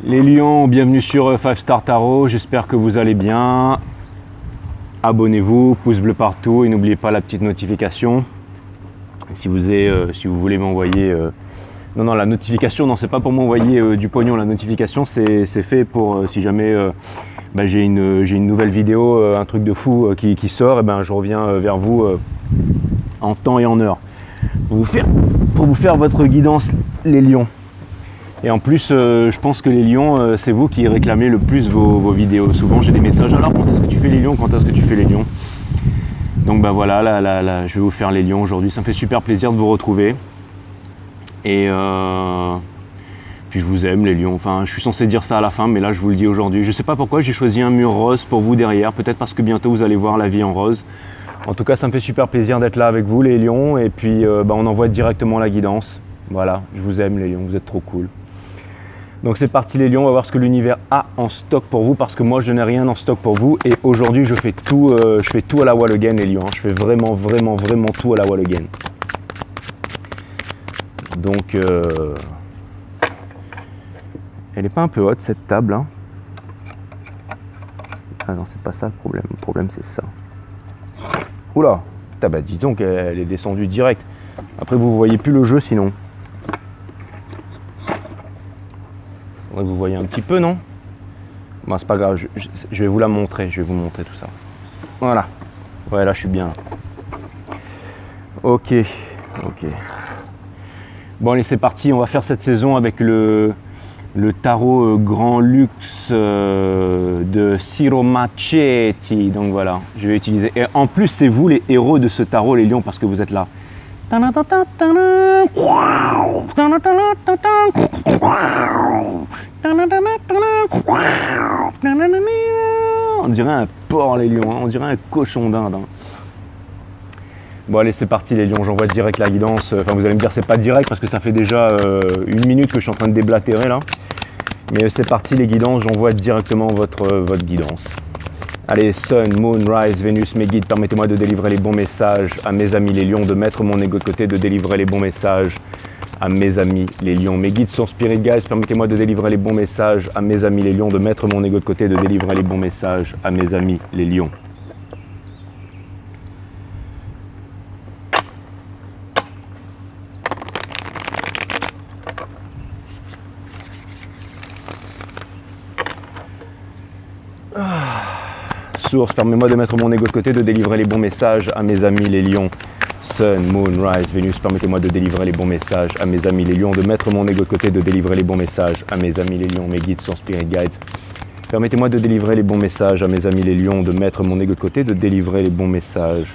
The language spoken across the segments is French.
Les lions, bienvenue sur 5 Star Tarot, j'espère que vous allez bien. Abonnez-vous, pouce bleu partout et n'oubliez pas la petite notification. Si vous voulez m'envoyer... Non, la notification, non, c'est pas pour m'envoyer du pognon, la notification c'est fait pour si jamais j'ai une nouvelle vidéo, un truc de fou qui sort, et ben je reviens vers vous en temps et en heure. Pour vous faire votre guidance, les lions. Et en plus, je pense que les lions, c'est vous qui réclamez le plus vos vidéos. Souvent, j'ai des messages, alors quand est-ce que tu fais les lions? Quand est-ce que tu fais les lions? Donc ben voilà, là, je vais vous faire les lions aujourd'hui. Ça me fait super plaisir de vous retrouver. Et puis je vous aime les lions. Enfin, je suis censé dire ça à la fin, mais là, je vous le dis aujourd'hui. Je ne sais pas pourquoi j'ai choisi un mur rose pour vous derrière. Peut-être parce que bientôt, vous allez voir la vie en rose. En tout cas, ça me fait super plaisir d'être là avec vous, les lions. Et puis, on envoie directement la guidance. Voilà, je vous aime les lions, vous êtes trop cool. Donc c'est parti les lions, on va voir ce que l'univers a en stock pour vous parce que moi je n'ai rien en stock pour vous et aujourd'hui je fais tout à la wall again les lions, je fais vraiment tout à la wall again. Donc elle n'est pas un peu haute cette table hein? Ah non c'est pas ça le problème c'est ça. Oula, bah dis donc elle est descendue direct. Après vous voyez plus le jeu sinon. Vous voyez un petit peu, non? Bon, c'est pas grave, je vais vous la montrer, je vais vous montrer tout ça. Voilà. Ouais, là, je suis bien. Ok. Bon, allez, c'est parti. On va faire cette saison avec le tarot Grand Luxe de Ciro Marchetti. Donc voilà, je vais utiliser. Et en plus, c'est vous les héros de ce tarot, les lions, parce que vous êtes là. On dirait un porc les lions, hein. On dirait un cochon d'Inde. Hein. Bon allez c'est parti les lions, j'envoie direct la guidance. Enfin vous allez me dire c'est pas direct parce que ça fait déjà 1 minute que je suis en train de déblatérer là. Mais c'est parti les guidances, j'envoie directement votre guidance. Allez, Sun, Moon, Rise, Vénus, mes guides, permettez-moi de délivrer les bons messages à mes amis les lions, de mettre mon ego de côté, de délivrer les bons messages à mes amis les lions. Mes guides sont Spirit Guides, permettez-moi de délivrer les bons messages à mes amis les lions, de mettre mon ego de côté, de délivrer les bons messages à mes amis les lions. Source, permets-moi de mettre mon ego de côté, de délivrer les bons messages à mes amis les lions. Sun, Moon, Rise, Vénus, permettez-moi de délivrer les bons messages à mes amis les lions, de mettre mon ego de côté, de délivrer les bons messages à mes amis les lions. Mes guides sont Spirit Guides. Permettez-moi de délivrer les bons messages à mes amis les lions, de mettre mon ego de côté, de délivrer les bons messages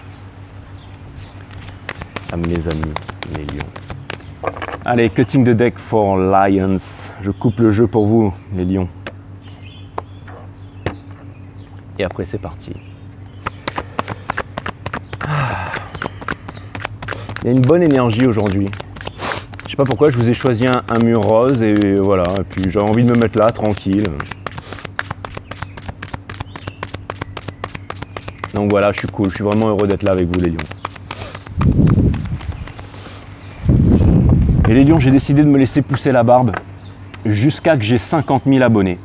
à mes amis les lions. Allez, cutting the deck for Lions. Je coupe le jeu pour vous, les lions. Et après c'est parti. Il y a une bonne énergie aujourd'hui. Je sais pas pourquoi je vous ai choisi un mur rose et voilà. Et puis j'ai envie de me mettre là tranquille. Donc voilà, je suis cool. Je suis vraiment heureux d'être là avec vous les lions. Et les lions, j'ai décidé de me laisser pousser la barbe jusqu'à que j'ai 50 000 abonnés.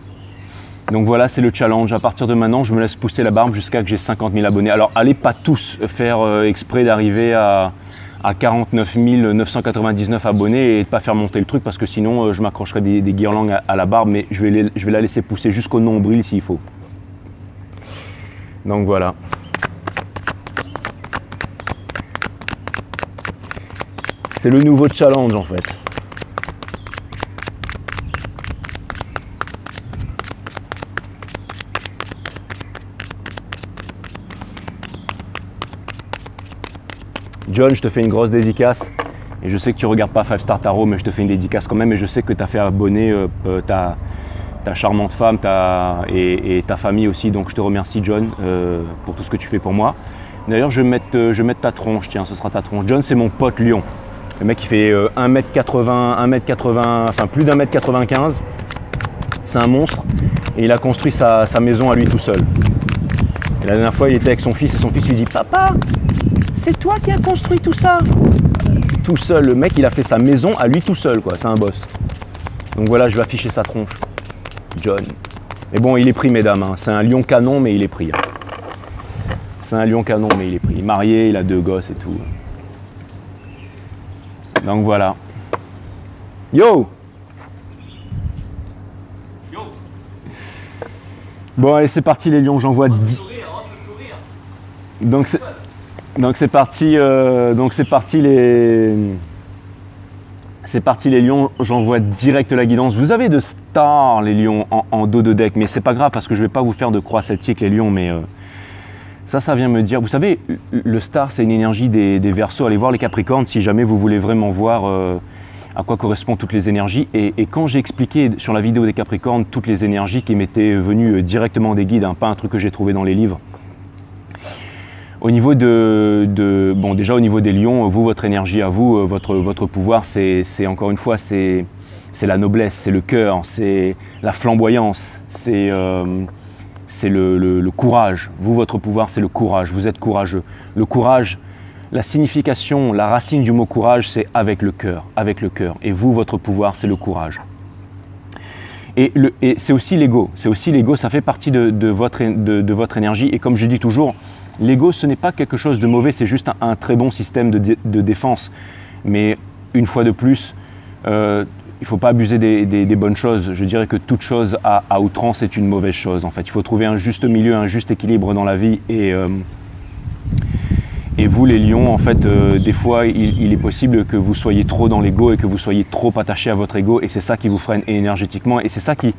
Donc voilà, c'est le challenge. À partir de maintenant, je me laisse pousser la barbe jusqu'à que j'ai 50 000 abonnés. Alors, allez pas tous faire exprès d'arriver à 49 999 abonnés et de pas faire monter le truc parce que sinon, je m'accrocherai des guirlandes à la barbe, mais je vais la laisser pousser jusqu'au nombril s'il faut. Donc voilà. C'est le nouveau challenge en fait. John, je te fais une grosse dédicace et je sais que tu regardes pas 5 Star Tarot mais je te fais une dédicace quand même et je sais que tu as fait abonner ta charmante femme et ta famille aussi, donc je te remercie John pour tout ce que tu fais pour moi. D'ailleurs je vais mettre ta tronche, tiens ce sera ta tronche. John c'est mon pote lion, le mec il fait 1m80, enfin plus d'1m95, c'est un monstre et il a construit sa maison à lui tout seul. Et la dernière fois il était avec son fils et son fils lui dit « Papa, c'est toi qui as construit tout ça ?» Tout seul, le mec il a fait sa maison à lui tout seul quoi, c'est un boss. Donc voilà, je vais afficher sa tronche. John. Mais bon, il est pris, mesdames. Hein. C'est un lion canon, mais il est pris. Hein. C'est un lion canon, mais il est pris. Il est marié, il a 2 gosses et tout. Donc voilà. Yo! Yo! Bon, allez, c'est parti les lions, j'envoie 10. Donc c'est parti, c'est parti les lions, j'envoie direct la guidance. Vous avez de stars les lions en dos de deck, mais c'est pas grave parce que je vais pas vous faire de croix celtique les lions, mais ça vient me dire, vous savez, le star c'est une énergie des Verseaux, allez voir les Capricornes si jamais vous voulez vraiment voir à quoi correspondent toutes les énergies. Et quand j'ai expliqué sur la vidéo des Capricornes toutes les énergies qui m'étaient venues directement des guides, hein, pas un truc que j'ai trouvé dans les livres. Au niveau bon, déjà au niveau des lions, vous, votre énergie à vous, votre pouvoir, c'est encore une fois, c'est la noblesse, c'est le cœur, c'est la flamboyance, c'est le courage. Vous, votre pouvoir, c'est le courage, vous êtes courageux. Le courage, la signification, la racine du mot courage, c'est avec le cœur, avec le cœur. Et vous, votre pouvoir, c'est le courage. Et c'est aussi l'ego, ça fait partie de votre énergie. Et comme je dis toujours, l'ego, ce n'est pas quelque chose de mauvais, c'est juste un très bon système de défense. Mais une fois de plus, il ne faut pas abuser des bonnes choses. Je dirais que toute chose à outrance est une mauvaise chose. En fait, il faut trouver un juste milieu, un juste équilibre dans la vie. Et vous, les lions, en fait, des fois, il est possible que vous soyez trop dans l'ego et que vous soyez trop attaché à votre ego. Et c'est ça qui vous freine énergétiquement. Et c'est ça qui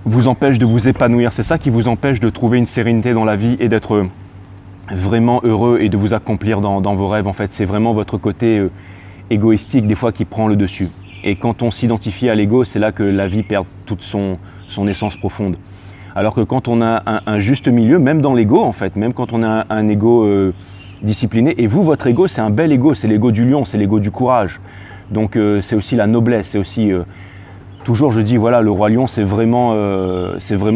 vous empêche de vous épanouir. C'est ça qui vous empêche de trouver une sérénité dans la vie et d'être vraiment heureux et de vous accomplir dans vos rêves. En fait, c'est vraiment votre côté égoïstique, des fois, qui prend le dessus. Et quand on s'identifie à l'ego, c'est là que la vie perd toute son essence profonde. Alors que quand on a un juste milieu, même dans l'ego en fait, même quand on a un ego discipliné, et vous, votre ego, c'est un bel ego, c'est l'ego du lion, c'est l'ego du courage. Donc c'est aussi la noblesse, c'est aussi, toujours je dis, voilà, le roi lion, c'est vraiment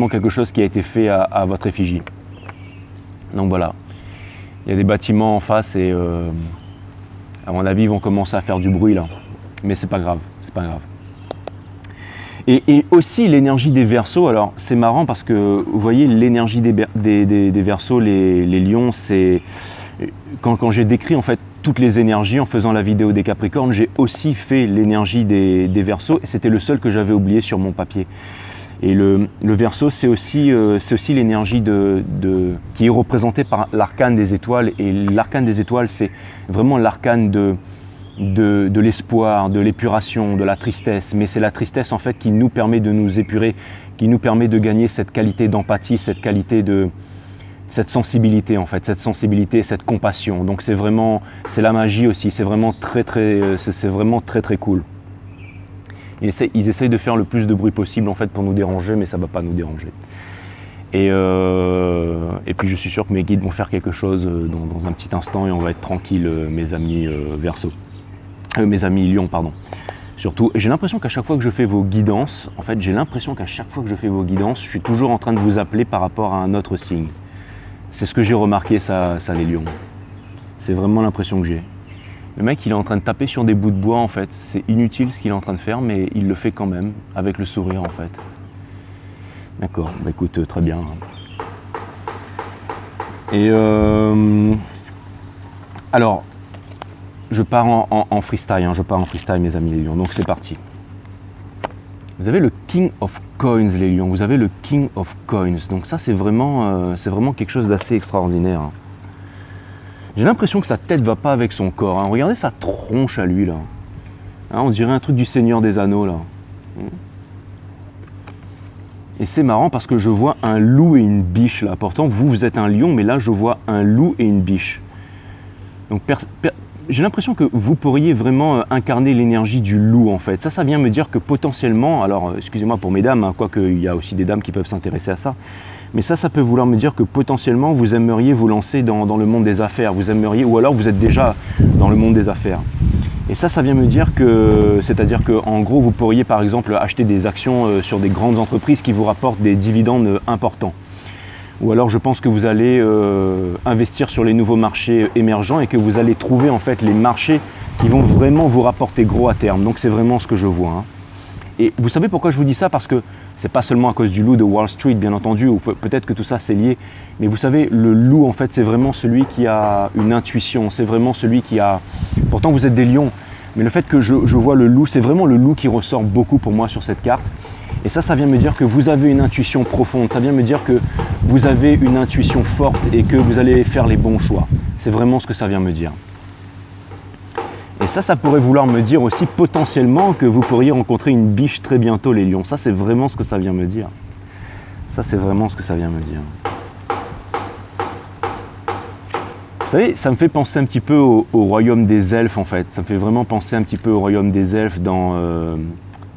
quelque chose qui a été fait à votre effigie. Donc voilà, il y a des bâtiments en face et à mon avis, ils vont commencer à faire du bruit là. Mais c'est pas grave, c'est pas grave. Et aussi l'énergie des Verseaux, alors c'est marrant parce que vous voyez l'énergie des Verseaux, les lions, c'est quand j'ai décrit en fait toutes les énergies en faisant la vidéo des Capricornes, j'ai aussi fait l'énergie des Verseaux et c'était le seul que j'avais oublié sur mon papier. Et le Verseau, c'est aussi l'énergie qui est représentée par l'arcane des étoiles. Et l'arcane des étoiles, c'est vraiment l'arcane de l'espoir, de l'épuration, de la tristesse. Mais c'est la tristesse en fait qui nous permet de nous épurer, qui nous permet de gagner cette qualité d'empathie, cette qualité cette sensibilité en fait, cette sensibilité, cette compassion. Donc c'est la magie aussi, c'est vraiment très cool. Ils essayent de faire le plus de bruit possible en fait pour nous déranger, mais ça ne va pas nous déranger. Et puis je suis sûr que mes guides vont faire quelque chose dans un petit instant et on va être tranquille, mes amis Verseau. Mes amis Lions, pardon. Surtout, j'ai l'impression qu'à chaque fois que je fais vos guidances, en fait, je suis toujours en train de vous appeler par rapport à un autre signe. C'est ce que j'ai remarqué, ça les lions. C'est vraiment l'impression que j'ai. Le mec, il est en train de taper sur des bouts de bois, en fait. C'est inutile ce qu'il est en train de faire, mais il le fait quand même, avec le sourire, en fait. D'accord, bah écoute, très bien. Et alors, je pars en freestyle, hein, mes amis les lions, donc c'est parti. Vous avez le King of Coins, les lions, vous avez le King of Coins. Donc ça, c'est vraiment quelque chose d'assez extraordinaire. Hein. J'ai l'impression que sa tête va pas avec son corps. Hein. Regardez sa tronche à lui, là. Hein, on dirait un truc du Seigneur des Anneaux, là. Et c'est marrant parce que je vois un loup et une biche, là. Pourtant, vous êtes un lion, mais là, je vois un loup et une biche. Donc, j'ai l'impression que vous pourriez vraiment incarner l'énergie du loup, en fait. Ça vient me dire que potentiellement, alors, excusez-moi pour mes dames, hein, quoique il y a aussi des dames qui peuvent s'intéresser à ça, mais ça peut vouloir me dire que potentiellement, vous aimeriez vous lancer dans le monde des affaires. Vous aimeriez, ou alors vous êtes déjà dans le monde des affaires. Et ça vient me dire que, c'est-à-dire qu'en gros, vous pourriez par exemple acheter des actions sur des grandes entreprises qui vous rapportent des dividendes importants. Ou alors je pense que vous allez investir sur les nouveaux marchés émergents et que vous allez trouver en fait les marchés qui vont vraiment vous rapporter gros à terme. Donc c'est vraiment ce que je vois. Hein. Et vous savez pourquoi je vous dis ça? Parce que c'est pas seulement à cause du loup de Wall Street, bien entendu, ou peut-être que tout ça c'est lié, mais vous savez, le loup en fait c'est vraiment celui qui a une intuition, c'est vraiment celui qui a... Pourtant vous êtes des lions, mais le fait que je vois le loup, c'est vraiment le loup qui ressort beaucoup pour moi sur cette carte. Et ça vient me dire que vous avez une intuition profonde, ça vient me dire que vous avez une intuition forte et que vous allez faire les bons choix. C'est vraiment ce que ça vient me dire. Et ça pourrait vouloir me dire aussi potentiellement que vous pourriez rencontrer une biche très bientôt, les lions. Ça, c'est vraiment ce que ça vient me dire. Ça, c'est vraiment ce que ça vient me dire. Vous savez, ça me fait penser un petit peu au royaume des elfes, en fait. Ça me fait vraiment penser un petit peu au royaume des elfes dans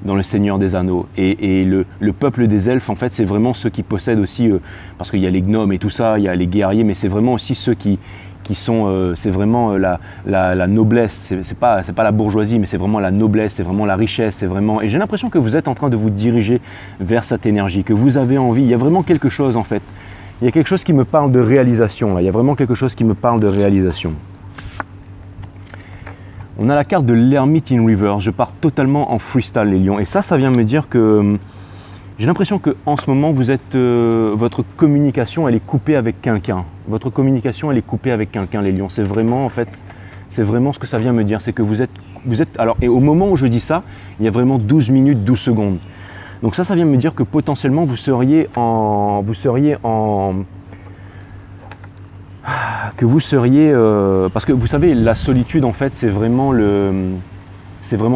le Seigneur des Anneaux. Et le peuple des elfes, en fait, c'est vraiment ceux qui possèdent aussi, parce qu'il y a les gnomes et tout ça, il y a les guerriers, mais c'est vraiment aussi ceux qui sont, c'est vraiment la noblesse, c'est pas la bourgeoisie, mais c'est vraiment la noblesse, c'est vraiment la richesse, c'est vraiment... Et j'ai l'impression que vous êtes en train de vous diriger vers cette énergie, que vous avez envie, il y a vraiment quelque chose en fait. Il y a quelque chose qui me parle de réalisation, là. Il y a vraiment quelque chose qui me parle de réalisation. On a la carte de l'Hermite in Reverse, je pars totalement en freestyle les lions, et ça vient me dire que... J'ai l'impression qu'en ce moment, vous êtes, votre communication, elle est coupée avec quelqu'un. Votre communication, elle est coupée avec quelqu'un, les lions. C'est vraiment, en fait, c'est vraiment ce que ça vient me dire. C'est que vous êtes... Alors, et au moment où je dis ça, il y a vraiment 12 minutes, 12 secondes. Donc ça vient me dire que potentiellement, vous seriez en... parce que vous savez, la solitude, en fait, c'est vraiment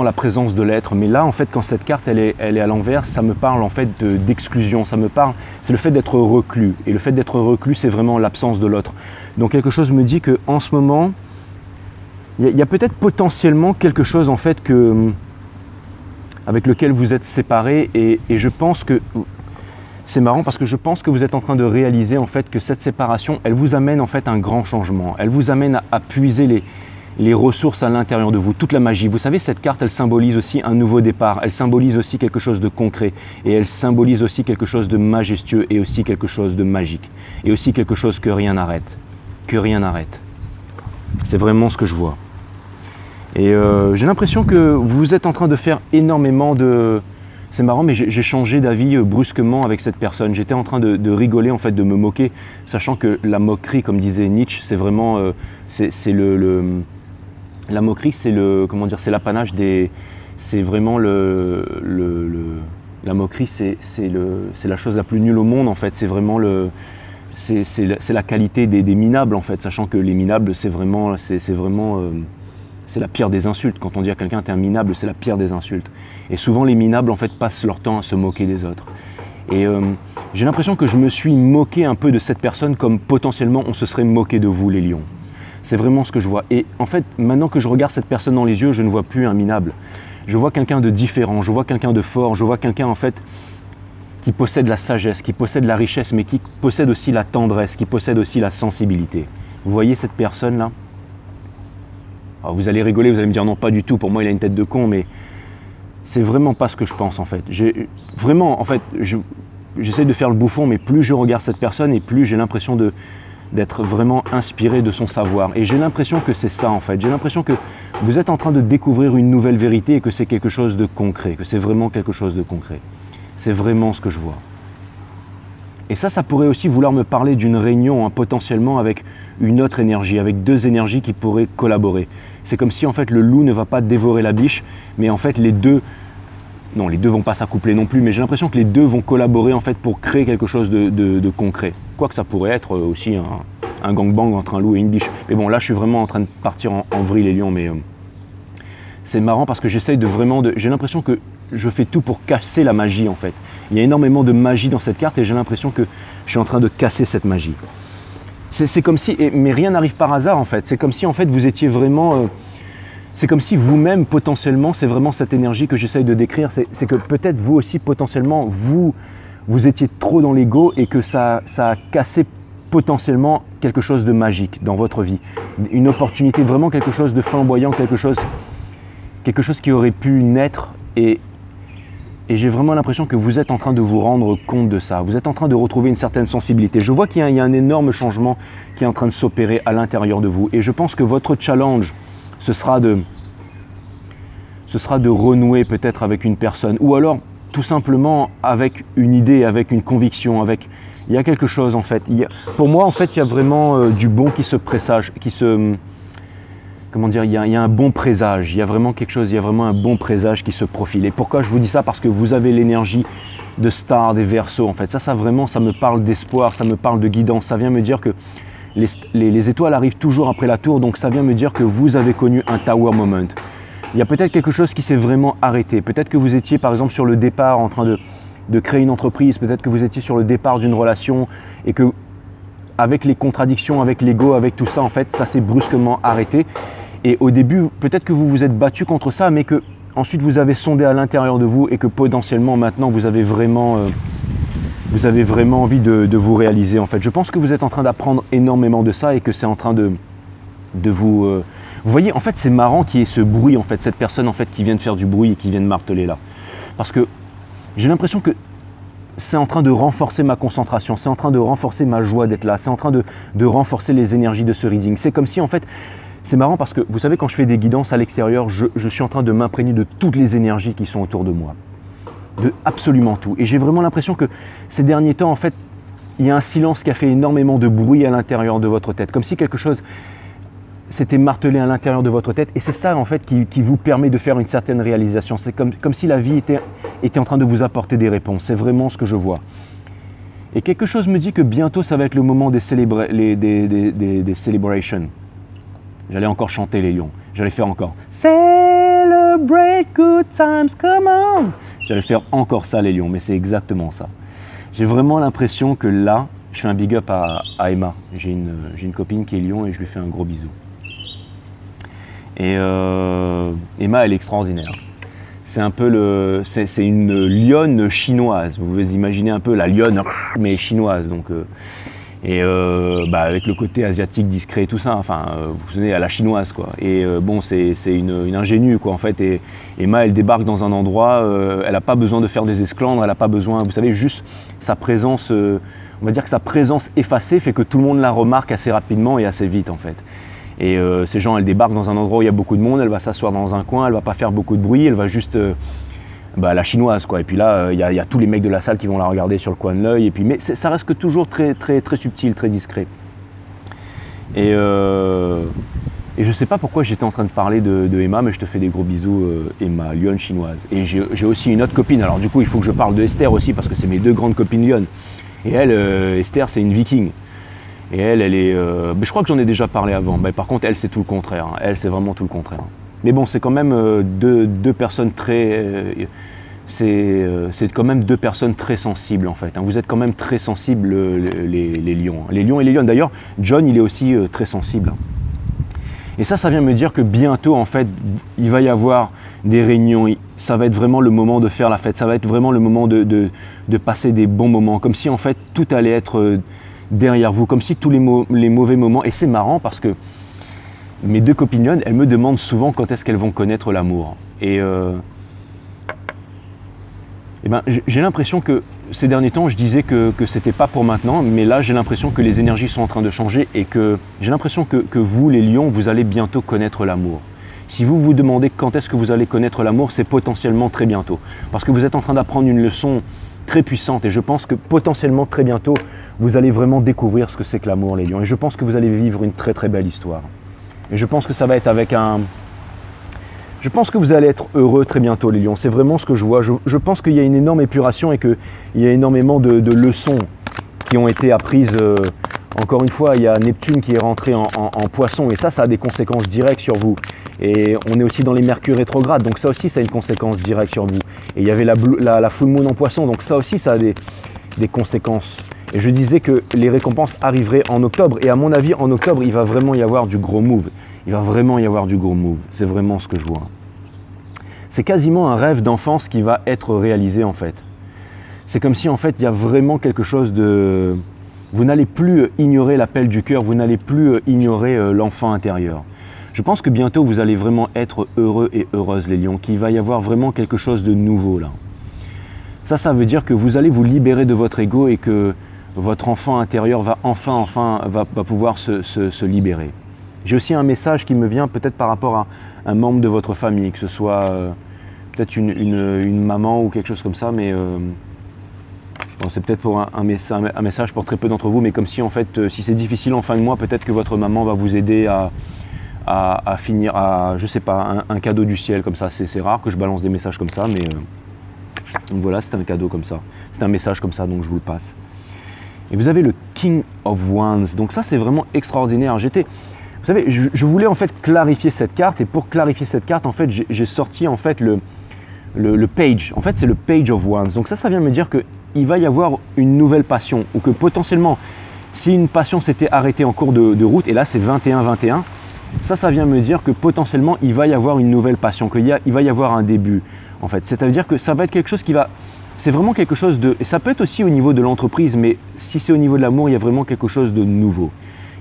la présence de l'être. Mais là, en fait, quand cette carte, elle est à l'envers, ça me parle en fait d'exclusion. Ça me parle, c'est le fait d'être reclus. Et le fait d'être reclus, c'est vraiment l'absence de l'autre. Donc quelque chose me dit qu'en ce moment, il y a peut-être potentiellement quelque chose en fait avec lequel vous êtes séparés. Et je pense que c'est marrant parce que je pense que vous êtes en train de réaliser en fait que cette séparation, elle vous amène en fait un grand changement. Elle vous amène à puiser les ressources à l'intérieur de vous, toute la magie. Vous savez, cette carte, elle symbolise aussi un nouveau départ, elle symbolise aussi quelque chose de concret, et elle symbolise aussi quelque chose de majestueux, et aussi quelque chose de magique, et aussi quelque chose que rien n'arrête, que rien n'arrête. C'est vraiment ce que je vois. Et j'ai l'impression que vous êtes en train de faire énormément de... C'est marrant, mais j'ai changé d'avis brusquement avec cette personne. J'étais en train de rigoler, en fait, de me moquer, sachant que la moquerie, comme disait Nietzsche, c'est vraiment... La moquerie, c'est l'apanage des... C'est vraiment la moquerie, c'est la chose la plus nulle au monde, en fait. C'est vraiment c'est la qualité des minables, en fait. Sachant que les minables, c'est la pire des insultes. Quand on dit à quelqu'un t'es un minable, c'est la pire des insultes. Et souvent, les minables, en fait, passent leur temps à se moquer des autres. Et j'ai l'impression que je me suis moqué un peu de cette personne comme potentiellement on se serait moqué de vous, les lions. C'est vraiment ce que je vois. Et en fait, maintenant que je regarde cette personne dans les yeux, je ne vois plus un minable. Je vois quelqu'un de différent, je vois quelqu'un de fort, je vois quelqu'un en fait qui possède la sagesse, qui possède la richesse, mais qui possède aussi la tendresse, qui possède aussi la sensibilité. Vous voyez cette personne-là? Alors vous allez rigoler, vous allez me dire non, pas du tout, pour moi il a une tête de con, mais c'est vraiment pas ce que je pense en fait. J'essaie de faire le bouffon, mais plus je regarde cette personne et plus j'ai l'impression d'être vraiment inspiré de son savoir. Et j'ai l'impression que c'est ça en fait. J'ai l'impression que vous êtes en train de découvrir une nouvelle vérité et que c'est quelque chose de concret, que c'est vraiment quelque chose de concret. C'est vraiment ce que je vois. Et ça pourrait aussi vouloir me parler d'une réunion potentiellement avec une autre énergie, avec deux énergies qui pourraient collaborer. C'est comme si en fait le loup ne va pas dévorer la biche, mais en fait les deux vont pas s'accoupler non plus, mais j'ai l'impression que les deux vont collaborer en fait pour créer quelque chose de concret. Quoique ça pourrait être aussi un gangbang entre un loup et une biche. Mais bon, là je suis vraiment en train de partir en vrille les lions, mais c'est marrant parce que j'essaye j'ai l'impression que je fais tout pour casser la magie en fait. Il y a énormément de magie dans cette carte et j'ai l'impression que je suis en train de casser cette magie. C'est comme si, mais rien n'arrive par hasard en fait. C'est comme si en fait vous étiez vraiment... c'est comme si vous-même potentiellement, c'est vraiment cette énergie que j'essaye de décrire. C'est que peut-être vous aussi potentiellement, vous étiez trop dans l'ego et que ça a cassé potentiellement quelque chose de magique dans votre vie. Une opportunité, vraiment quelque chose de flamboyant, quelque chose qui aurait pu naître et j'ai vraiment l'impression que vous êtes en train de vous rendre compte de ça. Vous êtes en train de retrouver une certaine sensibilité. Je vois qu'il y a un énorme changement qui est en train de s'opérer à l'intérieur de vous. Et je pense que votre challenge, ce sera de ce sera de renouer peut-être avec une personne, ou alors tout simplement avec une idée, avec une conviction, il y a quelque chose en fait. Pour moi en fait il y a vraiment du bon qui se présage, comment dire, il y a un bon présage, il y a vraiment quelque chose, il y a vraiment un bon présage qui se profile. Et pourquoi je vous dis ça? Parce que vous avez l'énergie de star des Verseaux en fait. Ça vraiment, ça me parle d'espoir, ça me parle de guidance, ça vient me dire que les étoiles arrivent toujours après la tour, donc ça vient me dire que vous avez connu un tower moment. Il y a peut-être quelque chose qui s'est vraiment arrêté. Peut-être que vous étiez par exemple sur le départ en train de créer une entreprise, peut-être que vous étiez sur le départ d'une relation et que avec les contradictions, avec l'ego, avec tout ça en fait, ça s'est brusquement arrêté. Et au début, peut-être que vous vous êtes battu contre ça, mais que ensuite vous avez sondé à l'intérieur de vous et que potentiellement maintenant vous avez vraiment envie de vous réaliser en fait. Je pense que vous êtes en train d'apprendre énormément de ça et que c'est en train de vous... Vous voyez, en fait c'est marrant qu'il y ait ce bruit en fait, cette personne en fait qui vient de faire du bruit et qui vient de marteler là. Parce que j'ai l'impression que c'est en train de renforcer ma concentration, c'est en train de renforcer ma joie d'être là, c'est en train de renforcer les énergies de ce reading. C'est comme si en fait... C'est marrant parce que vous savez, quand je fais des guidances à l'extérieur, je suis en train de m'imprégner de toutes les énergies qui sont autour de moi. De absolument tout. Et j'ai vraiment l'impression que ces derniers temps, en fait, il y a un silence qui a fait énormément de bruit à l'intérieur de votre tête. Comme si quelque chose s'était martelé à l'intérieur de votre tête. Et c'est ça, en fait, qui vous permet de faire une certaine réalisation. C'est comme si la vie était en train de vous apporter des réponses. C'est vraiment ce que je vois. Et quelque chose me dit que bientôt, ça va être le moment des celebrations. J'allais encore chanter les lions. J'allais faire encore Celebrate good times, come on. J'allais faire encore ça les lions, mais c'est exactement ça. J'ai vraiment l'impression que là, je fais un big up à Emma. J'ai une copine qui est lion et je lui fais un gros bisou. Et Emma, elle est extraordinaire. C'est un peu c'est une lionne chinoise. Vous vous imaginez un peu la lionne, mais chinoise. Donc avec le côté asiatique discret et tout ça, enfin vous vous souvenez, à la chinoise quoi. Et bon, c'est une ingénue quoi en fait. Et Emma, elle débarque dans un endroit, elle n'a pas besoin de faire des esclandres, elle n'a pas besoin, vous savez, juste sa présence, on va dire que sa présence effacée fait que tout le monde la remarque assez rapidement et assez vite en fait. Et ces gens, elle débarque dans un endroit où il y a beaucoup de monde, elle va s'asseoir dans un coin, elle va pas faire beaucoup de bruit, elle va juste la chinoise quoi. Et puis là il y a tous les mecs de la salle qui vont la regarder sur le coin de l'œil, et puis mais ça reste que toujours très très très subtil, très discret. Et je sais pas pourquoi j'étais en train de parler de Emma, mais je te fais des gros bisous Emma, lionne chinoise. Et j'ai aussi une autre copine, alors du coup il faut que je parle de Esther aussi parce que c'est mes deux grandes copines lionnes. Et elle, Esther, c'est une viking. Et elle est... je crois que j'en ai déjà parlé avant. Mais par contre, elle, c'est tout le contraire. Hein. Elle, c'est vraiment tout le contraire. Mais bon, c'est quand même deux personnes très... c'est quand même deux personnes très sensibles, en fait. Hein. Vous êtes quand même très sensibles, les lions. Les lions et les lionnes. D'ailleurs, John, il est aussi très sensible. Et ça vient me dire que bientôt, en fait, il va y avoir des réunions. Ça va être vraiment le moment de faire la fête. Ça va être vraiment le moment de passer des bons moments. Comme si, en fait, tout allait être... derrière vous, comme si tous les mauvais moments, et c'est marrant parce que mes deux copines, elles me demandent souvent quand est-ce qu'elles vont connaître l'amour. Et j'ai l'impression que ces derniers temps, je disais que c'était pas pour maintenant, mais là j'ai l'impression que les énergies sont en train de changer et que j'ai l'impression que vous, les lions, vous allez bientôt connaître l'amour. Si vous vous demandez quand est-ce que vous allez connaître l'amour, c'est potentiellement très bientôt. Parce que vous êtes en train d'apprendre une leçon très puissante et je pense que potentiellement très bientôt vous allez vraiment découvrir ce que c'est que l'amour, les lions, et je pense que vous allez vivre une très très belle histoire et je pense que ça va être je pense que vous allez être heureux très bientôt les lions, c'est vraiment ce que je vois. Je pense qu'il y a une énorme épuration et qu'il y a énormément de leçons qui ont été apprises. Encore une fois, il y a Neptune qui est rentré en poisson et ça a des conséquences directes sur vous. Et on est aussi dans les Mercure rétrogrades, donc ça aussi ça a une conséquence directe sur vous. Et il y avait la full moon en poisson, donc ça aussi ça a des conséquences. Et je disais que les récompenses arriveraient en octobre, et à mon avis en octobre il va vraiment y avoir du gros move. Il va vraiment y avoir du gros move, c'est vraiment ce que je vois. C'est quasiment un rêve d'enfance qui va être réalisé en fait. C'est comme si en fait il y a vraiment quelque chose de... Vous n'allez plus ignorer l'appel du cœur, vous n'allez plus ignorer l'enfant intérieur. Je pense que bientôt vous allez vraiment être heureux et heureuses les lions, qu'il va y avoir vraiment quelque chose de nouveau là. Ça veut dire que vous allez vous libérer de votre ego et que votre enfant intérieur va enfin pouvoir se libérer. J'ai aussi un message qui me vient peut-être par rapport à un membre de votre famille, que ce soit peut-être une maman ou quelque chose comme ça, mais bon, c'est peut-être pour un message pour très peu d'entre vous, mais comme si en fait, si c'est difficile en fin de mois, peut-être que votre maman va vous aider à finir, je sais pas, un cadeau du ciel comme ça. C'est rare que je balance des messages comme ça, mais donc voilà, c'est un cadeau comme ça. C'est un message comme ça, donc je vous le passe. Et vous avez le King of Wands, donc ça c'est vraiment extraordinaire. Vous savez, je voulais en fait clarifier cette carte, et pour clarifier cette carte, en fait, j'ai sorti en fait le page. En fait, c'est le Page of Wands. Donc ça vient me dire qu'il va y avoir une nouvelle passion, ou que potentiellement, si une passion s'était arrêtée en cours de route, et là c'est 21-21, ça vient me dire que potentiellement, il va y avoir une nouvelle passion, il va y avoir un début, en fait. C'est-à-dire que ça va être quelque chose qui va... C'est vraiment quelque chose de... Et ça peut être aussi au niveau de l'entreprise, mais si c'est au niveau de l'amour, il y a vraiment quelque chose de nouveau.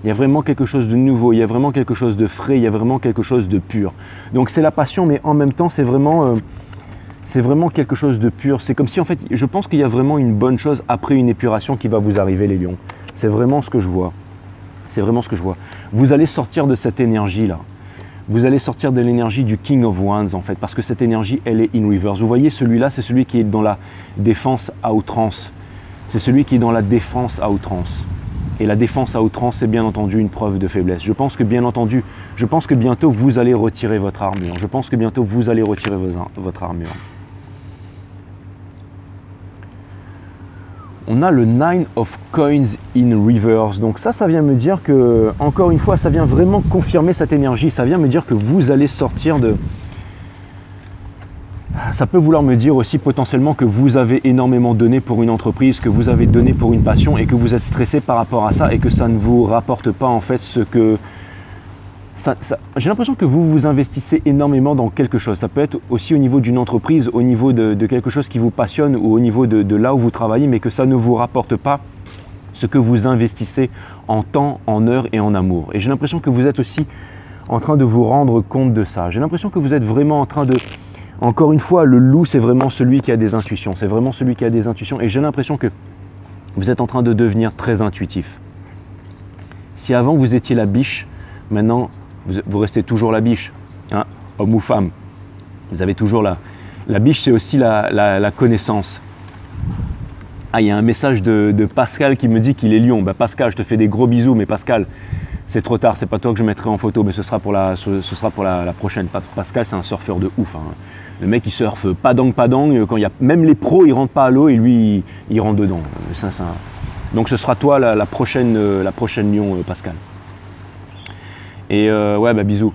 Il y a vraiment quelque chose de nouveau, il y a vraiment quelque chose de frais, il y a vraiment quelque chose de pur. Donc c'est la passion, mais en même temps, c'est vraiment quelque chose de pur. C'est comme si, en fait, je pense qu'il y a vraiment une bonne chose après une épuration qui va vous arriver, les lions. C'est vraiment ce que je vois. C'est vraiment ce que je vois. Vous allez sortir de cette énergie-là. Vous allez sortir de l'énergie du King of Wands, en fait, parce que cette énergie, elle est in reverse. Vous voyez, celui-là, c'est celui qui est dans la défense à outrance. C'est celui qui est dans la défense à outrance. Et la défense à outrance, c'est bien entendu une preuve de faiblesse. Je pense que bientôt, vous allez retirer votre armure. Je pense que bientôt, vous allez retirer votre armure. On a le Nine of Coins in Reverse. Donc ça vient me dire que, encore une fois, ça vient vraiment confirmer cette énergie. Ça vient me dire que vous allez sortir de... Ça peut vouloir me dire aussi potentiellement que vous avez énormément donné pour une entreprise, que vous avez donné pour une passion et que vous êtes stressé par rapport à ça et que ça ne vous rapporte pas en fait ce que... J'ai l'impression que vous vous investissez énormément dans quelque chose. Ça peut être aussi au niveau d'une entreprise, au niveau de quelque chose qui vous passionne ou au niveau de là où vous travaillez, mais que ça ne vous rapporte pas ce que vous investissez en temps, en heures et en amour. Et j'ai l'impression que vous êtes aussi en train de vous rendre compte de ça. J'ai l'impression que vous êtes vraiment en train de... Encore une fois, le loup, c'est vraiment celui qui a des intuitions. C'est vraiment celui qui a des intuitions. Et j'ai l'impression que vous êtes en train de devenir très intuitif. Si avant vous étiez la biche, maintenant vous restez toujours la biche, hein, homme ou femme. Vous avez toujours la biche, c'est aussi la connaissance. Ah, il y a un message de Pascal qui me dit qu'il est lion. Bah, Pascal, je te fais des gros bisous, mais Pascal, c'est trop tard, c'est pas toi que je mettrai en photo, mais ce sera pour la prochaine. Pascal, c'est un surfeur de ouf, hein. Le mec, il surfe padang, quand il y a, même les pros, ils rentrent pas à l'eau et lui, il rentre dedans. Donc ce sera toi la prochaine lion, Pascal. Et ouais, bah bisous.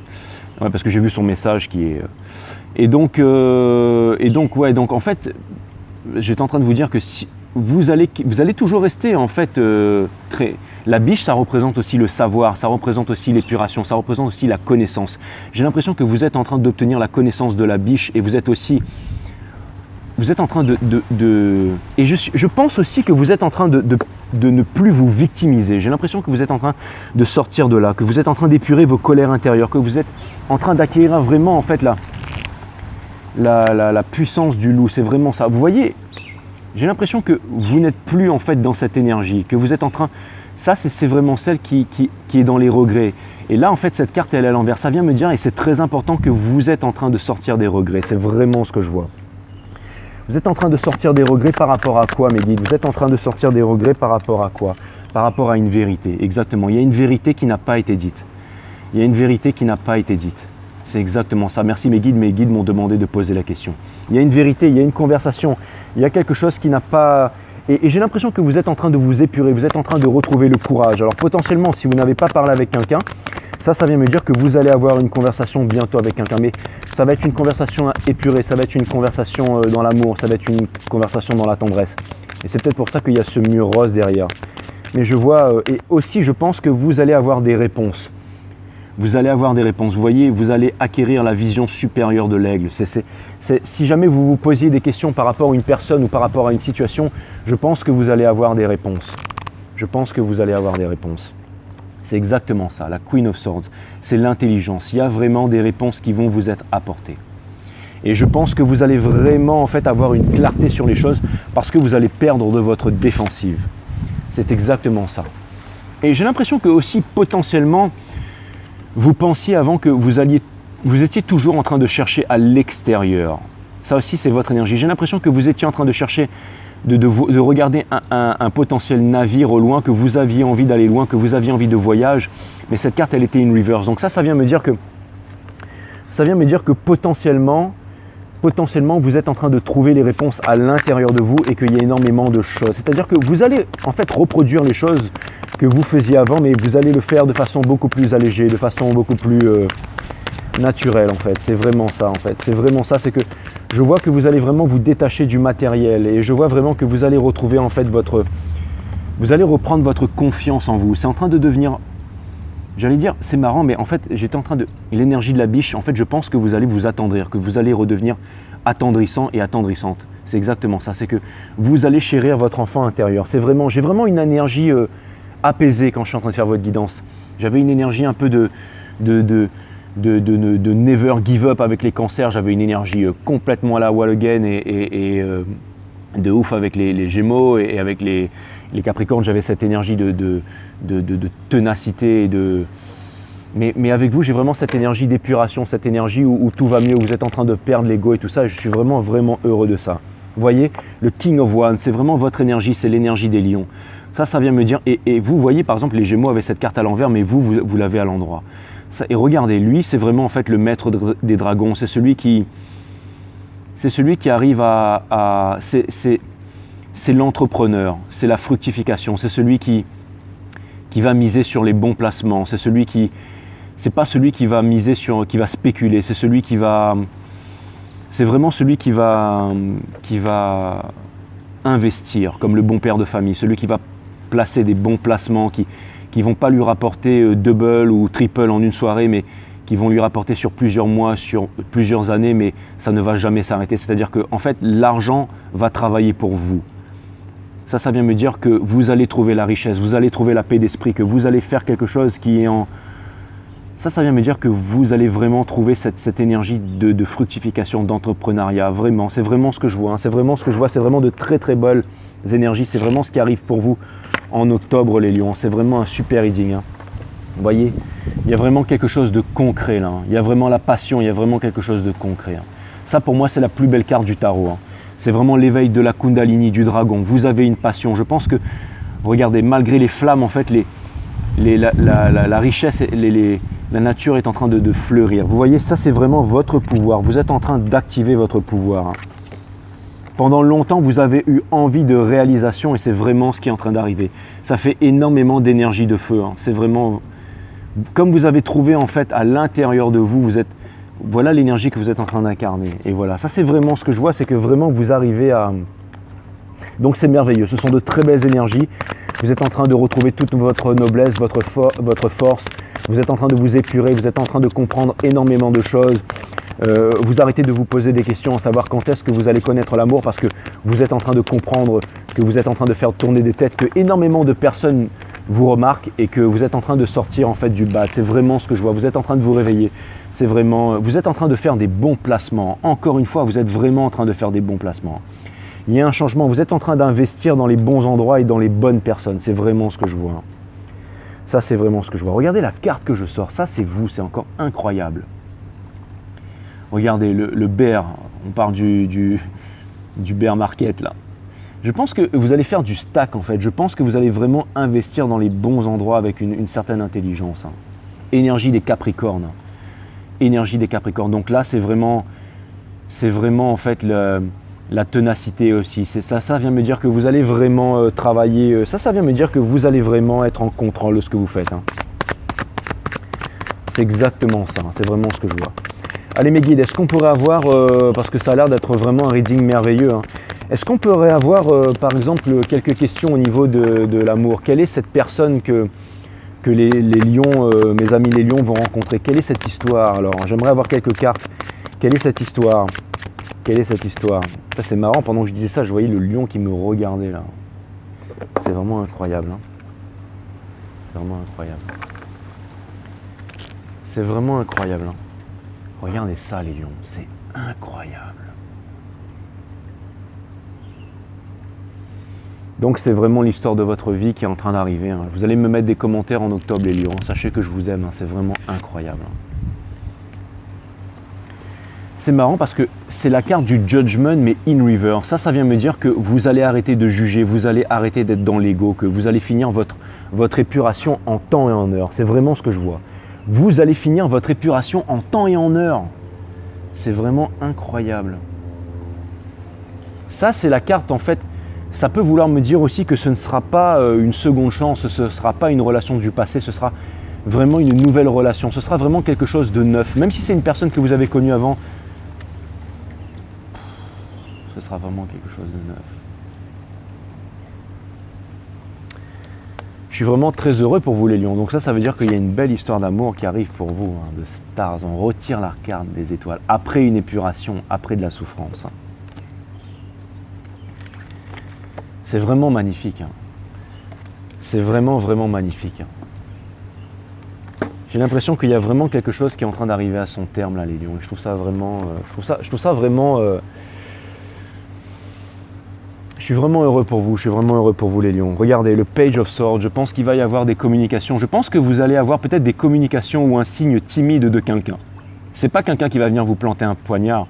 Ouais, parce que j'ai vu son message qui est... Et donc en fait, j'étais en train de vous dire que si vous allez toujours rester en fait très... La biche, ça représente aussi le savoir, ça représente aussi l'épuration, ça représente aussi la connaissance. J'ai l'impression que vous êtes en train d'obtenir la connaissance de la biche et vous êtes en train et je pense aussi que vous êtes en train de ne plus vous victimiser. J'ai l'impression que vous êtes en train de sortir de là, que vous êtes en train d'épurer vos colères intérieures, que vous êtes en train d'acquérir vraiment en fait la puissance du loup. C'est vraiment ça. Vous voyez, j'ai l'impression que vous n'êtes plus en fait dans cette énergie, que vous êtes en train... Ça, c'est vraiment celle qui est dans les regrets. Et là, en fait, cette carte, elle est à l'envers. Ça vient me dire, et c'est très important, que vous êtes en train de sortir des regrets. C'est vraiment ce que je vois. Vous êtes en train de sortir des regrets par rapport à quoi, mes guides? Vous êtes en train de sortir des regrets par rapport à quoi? Par rapport à une vérité, exactement. Il y a une vérité qui n'a pas été dite. Il y a une vérité qui n'a pas été dite. C'est exactement ça. Merci mes guides m'ont demandé de poser la question. Il y a une vérité, il y a une conversation, il y a quelque chose qui n'a pas... Et j'ai l'impression que vous êtes en train de vous épurer, vous êtes en train de retrouver le courage. Alors potentiellement, si vous n'avez pas parlé avec quelqu'un, ça vient me dire que vous allez avoir une conversation bientôt avec quelqu'un. Mais ça va être une conversation épurée, ça va être une conversation dans l'amour, ça va être une conversation dans la tendresse. Et c'est peut-être pour ça qu'il y a ce mur rose derrière. Mais je vois, et aussi je pense que vous allez avoir des réponses. Vous allez avoir des réponses. Vous voyez, vous allez acquérir la vision supérieure de l'aigle. Si jamais vous vous posiez des questions par rapport à une personne ou par rapport à une situation, je pense que vous allez avoir des réponses. Je pense que vous allez avoir des réponses. C'est exactement ça, la Queen of Swords. C'est l'intelligence. Il y a vraiment des réponses qui vont vous être apportées. Et je pense que vous allez vraiment en fait avoir une clarté sur les choses parce que vous allez perdre de votre défensive. C'est exactement ça. Et j'ai l'impression que aussi potentiellement, Vous pensiez avant que vous étiez toujours en train de chercher à l'extérieur. Ça aussi, c'est votre énergie. J'ai l'impression que vous étiez en train de chercher, de regarder un potentiel navire au loin, que vous aviez envie d'aller loin, que vous aviez envie de voyage. Mais cette carte, elle était in reverse. Donc ça vient me dire que, potentiellement, vous êtes en train de trouver les réponses à l'intérieur de vous et qu'il y a énormément de choses. C'est-à-dire que vous allez en fait reproduire les choses que vous faisiez avant, mais vous allez le faire de façon beaucoup plus allégée, de façon beaucoup plus naturelle en fait. C'est vraiment ça en fait. C'est vraiment ça, c'est que je vois que vous allez vraiment vous détacher du matériel et je vois vraiment que vous allez retrouver en fait vous allez reprendre votre confiance en vous. C'est en train de devenir, j'allais dire, c'est marrant, mais en fait, j'étais en train de, l'énergie de la biche, en fait, je pense que vous allez vous attendrir, que vous allez redevenir attendrissant et attendrissante. C'est exactement ça, c'est que vous allez chérir votre enfant intérieur. C'est vraiment, j'ai vraiment une énergie apaisée quand je suis en train de faire votre guidance. J'avais une énergie un peu de never give up avec les cancers. J'avais une énergie complètement à la wall again et de ouf avec les Gémeaux et avec les Capricornes. J'avais cette énergie de ténacité mais avec vous, j'ai vraiment cette énergie d'épuration, cette énergie où tout va mieux, où vous êtes en train de perdre l'ego et tout ça. Et je suis vraiment, vraiment heureux de ça. Vous voyez, le King of Wands, c'est vraiment votre énergie, c'est l'énergie des lions. Ça vient me dire, et vous voyez par exemple les Gémeaux avaient cette carte à l'envers, mais vous l'avez à l'endroit. Et regardez, lui, c'est vraiment en fait le maître des dragons, c'est celui qui arrive c'est l'entrepreneur, c'est la fructification, c'est celui qui va miser sur les bons placements, c'est pas celui qui va miser qui va spéculer, c'est vraiment celui qui va investir comme le bon père de famille, celui qui va placer des bons placements qui vont pas lui rapporter double ou triple en une soirée, mais qui vont lui rapporter sur plusieurs mois, sur plusieurs années, mais ça ne va jamais s'arrêter. C'est-à-dire que en fait, l'argent va travailler pour vous. Ça vient me dire que vous allez trouver la richesse, vous allez trouver la paix d'esprit, que vous allez faire quelque chose qui est en... Ça vient me dire que vous allez vraiment trouver cette énergie de fructification, d'entrepreneuriat, vraiment. C'est vraiment ce que je vois, hein. C'est vraiment ce que je vois, c'est vraiment de très très belles énergies, c'est vraiment ce qui arrive pour vous en octobre les lions. C'est vraiment un super reading, hein. Vous voyez, il y a vraiment quelque chose de concret là, hein. Il y a vraiment la passion, il y a vraiment quelque chose de concret, hein. Ça pour moi c'est la plus belle carte du tarot, hein. C'est vraiment l'éveil de la Kundalini, du dragon. Vous avez une passion. Je pense que, regardez, malgré les flammes, en fait, la richesse, la nature est en train de fleurir. Vous voyez, ça c'est vraiment votre pouvoir. Vous êtes en train d'activer votre pouvoir, hein. Pendant longtemps, vous avez eu envie de réalisation et c'est vraiment ce qui est en train d'arriver. Ça fait énormément d'énergie de feu, hein. C'est vraiment... Comme vous avez trouvé en fait à l'intérieur de vous, voilà l'énergie que vous êtes en train d'incarner. Et voilà, ça c'est vraiment ce que je vois, c'est que vraiment vous arrivez à... Donc c'est merveilleux, ce sont de très belles énergies. Vous êtes en train de retrouver toute votre noblesse, votre force. Vous êtes en train de vous épurer, vous êtes en train de comprendre énormément de choses. Vous arrêtez de vous poser des questions, à savoir quand est-ce que vous allez connaître l'amour, parce que vous êtes en train de comprendre, que vous êtes en train de faire tourner des têtes, que énormément de personnes vous remarquent et que vous êtes en train de sortir en fait du bas. C'est vraiment ce que je vois, vous êtes en train de vous réveiller. C'est vraiment, vous êtes en train de faire des bons placements. Encore une fois, vous êtes vraiment en train de faire des bons placements. Il y a un changement, vous êtes en train d'investir dans les bons endroits et dans les bonnes personnes. C'est vraiment ce que je vois. Ça, c'est vraiment ce que je vois. Regardez la carte que je sors. Ça, c'est vous. C'est encore incroyable. Regardez le bear. On parle du bear market là. Je pense que vous allez faire du stack en fait. Je pense que vous allez vraiment investir dans les bons endroits avec une certaine intelligence, hein. Énergie des Capricornes. Énergie des Capricornes. Donc là, c'est vraiment en fait la ténacité aussi. Ça vient me dire que vous allez vraiment travailler. Ça vient me dire que vous allez vraiment être en contrôle de ce que vous faites, hein. C'est exactement ça. C'est vraiment ce que je vois. Allez mes guides, est-ce qu'on pourrait avoir, parce que ça a l'air d'être vraiment un reading merveilleux, hein, est-ce qu'on pourrait avoir par exemple quelques questions au niveau de l'amour? Quelle est cette personne que les lions, mes amis les lions vont rencontrer? Quelle est cette histoire? Alors j'aimerais avoir quelques cartes. Quelle est cette histoire? Quelle est cette histoire? Ça c'est marrant, pendant que je disais ça, je voyais le lion qui me regardait là. C'est vraiment incroyable, hein. C'est vraiment incroyable. C'est vraiment incroyable, hein. Regardez ça les lions, c'est incroyable. Donc c'est vraiment l'histoire de votre vie qui est en train d'arriver. Hein. Vous allez me mettre des commentaires en octobre les lions. Sachez que je vous aime, hein. C'est vraiment incroyable. Hein. C'est marrant parce que c'est la carte du judgment mais in reverse. Ça vient me dire que vous allez arrêter de juger, vous allez arrêter d'être dans l'ego, que vous allez finir votre épuration en temps et en heure. C'est vraiment ce que je vois. Vous allez finir votre épuration en temps et en heure. C'est vraiment incroyable. Ça, c'est la carte, en fait, ça peut vouloir me dire aussi que ce ne sera pas une seconde chance, ce ne sera pas une relation du passé, ce sera vraiment une nouvelle relation, ce sera vraiment quelque chose de neuf. Même si c'est une personne que vous avez connue avant, ce sera vraiment quelque chose de neuf. Je suis vraiment très heureux pour vous les lions. Donc ça veut dire qu'il y a une belle histoire d'amour qui arrive pour vous, hein, de stars. On retire la carte des étoiles, après une épuration, après de la souffrance. Hein. C'est vraiment magnifique. Hein. C'est vraiment, vraiment magnifique. Hein. J'ai l'impression qu'il y a vraiment quelque chose qui est en train d'arriver à son terme, là, les lions. Et je trouve ça vraiment... je trouve ça vraiment... Je suis vraiment heureux pour vous, je suis vraiment heureux pour vous les lions. Regardez, le Page of Swords, je pense qu'il va y avoir des communications. Je pense que vous allez avoir peut-être des communications ou un signe timide de quelqu'un. C'est pas quelqu'un qui va venir vous planter un poignard.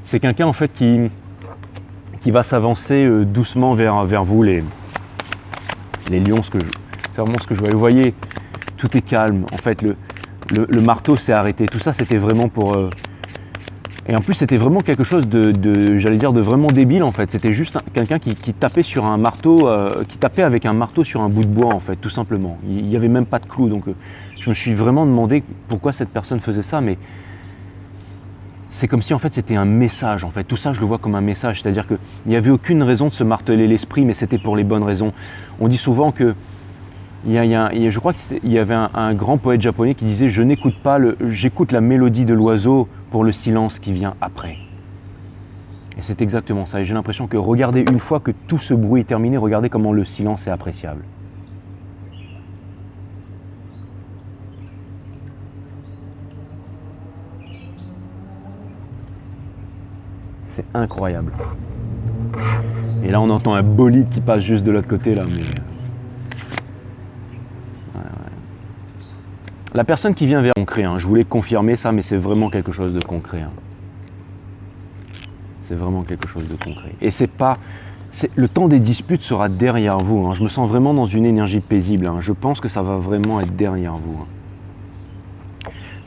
C'est quelqu'un en fait qui va s'avancer doucement vers vous les lions. C'est vraiment ce que je vois. Vous voyez, tout est calme. En fait, le marteau s'est arrêté. Tout ça, c'était vraiment pour... Et en plus, c'était vraiment quelque chose j'allais dire, de vraiment débile en fait. C'était juste quelqu'un qui tapait sur un marteau, qui tapait avec un marteau sur un bout de bois en fait, tout simplement. Il n'y avait même pas de clou. Donc je me suis vraiment demandé pourquoi cette personne faisait ça, mais c'est comme si en fait c'était un message en fait. Tout ça, je le vois comme un message. C'est-à-dire qu'il n'y avait aucune raison de se marteler l'esprit, mais c'était pour les bonnes raisons. On dit souvent que je crois qu'il y avait un grand poète japonais qui disait « Je n'écoute pas, j'écoute la mélodie de l'oiseau pour le silence qui vient après ». Et c'est exactement ça. Et j'ai l'impression que regardez, une fois que tout ce bruit est terminé, regardez comment le silence est appréciable. C'est incroyable. Et là, on entend un bolide qui passe juste de l'autre côté, là, mais... La personne qui vient vers concret, hein, je voulais confirmer ça, mais c'est vraiment quelque chose de concret. Hein. C'est vraiment quelque chose de concret. Et le temps des disputes sera derrière vous. Hein. Je me sens vraiment dans une énergie paisible. Hein. Je pense que ça va vraiment être derrière vous. Hein.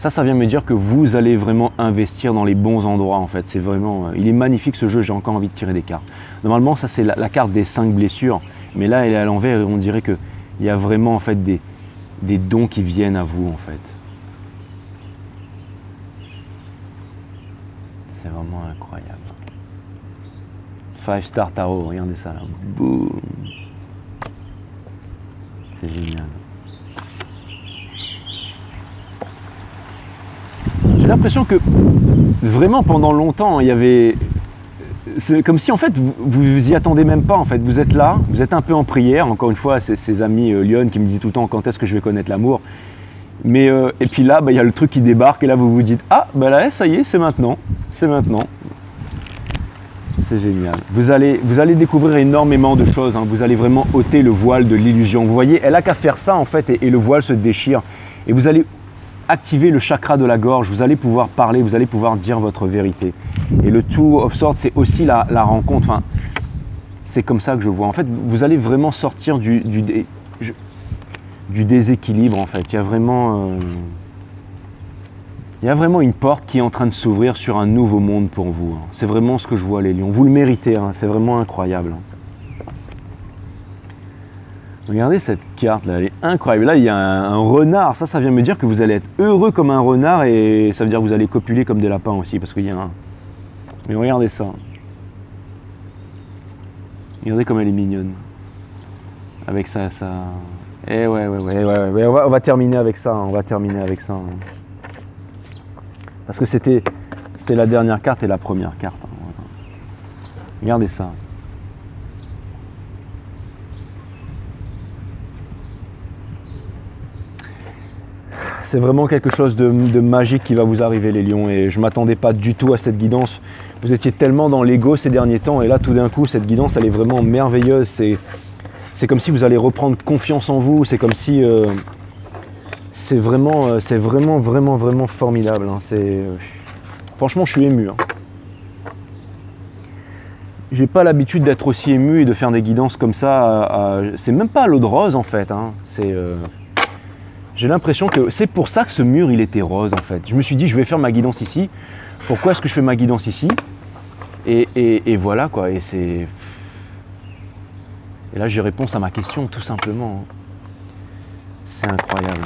Ça vient me dire que vous allez vraiment investir dans les bons endroits. En fait, c'est vraiment. Il est magnifique ce jeu. J'ai encore envie de tirer des cartes. Normalement, ça c'est la carte des 5 blessures, mais là, elle est à l'envers et on dirait que il y a vraiment en fait des dons qui viennent à vous en fait. C'est vraiment incroyable. 5 Star Tarot, regardez ça là. Boum. C'est génial. J'ai l'impression que vraiment pendant longtemps il y avait... C'est comme si en fait vous y attendez même pas en fait. Vous êtes là, vous êtes un peu en prière. Encore une fois, c'est ces amis Lyon qui me disent tout le temps quand est-ce que je vais connaître l'amour. Mais et puis là, il y a le truc qui débarque et là vous vous dites ah là ça y est, c'est maintenant, c'est maintenant. C'est génial. Vous allez découvrir énormément de choses. Hein. Vous allez vraiment ôter le voile de l'illusion. Vous voyez, elle a qu'à faire ça en fait et le voile se déchire et vous allez activer le chakra de la gorge. Vous allez pouvoir parler, vous allez pouvoir dire votre vérité. Et le Two of Swords, c'est aussi la rencontre. Enfin, c'est comme ça que je vois. En fait, vous allez vraiment sortir du déséquilibre. En fait, il y a vraiment une porte qui est en train de s'ouvrir sur un nouveau monde pour vous. Hein. C'est vraiment ce que je vois, les lions. Vous le méritez. Hein. C'est vraiment incroyable. Hein. Regardez cette carte là, elle est incroyable. Là, il y a un renard. Ça vient me dire que vous allez être heureux comme un renard et ça veut dire que vous allez copuler comme des lapins aussi parce qu'il y a un. Mais regardez ça. Regardez comme elle est mignonne. Avec ça. Eh ouais. On va terminer avec ça. On va terminer avec ça. Parce que c'était la dernière carte et la première carte. Regardez ça. C'est vraiment quelque chose de magique qui va vous arriver les lions et je ne m'attendais pas du tout à cette guidance. Vous étiez tellement dans l'ego ces derniers temps et là tout d'un coup cette guidance elle est vraiment merveilleuse. C'est comme si vous allez reprendre confiance en vous. C'est comme si c'est vraiment formidable. Hein. Franchement je suis ému. Hein. J'ai pas l'habitude d'être aussi ému et de faire des guidances comme ça. C'est même pas à l'eau de rose en fait. Hein. J'ai l'impression que c'est pour ça que ce mur il était rose en fait. Je me suis dit je vais faire ma guidance ici. Pourquoi est-ce que je fais ma guidance ici ? Et voilà quoi. Et là j'ai réponse à ma question tout simplement. C'est incroyable.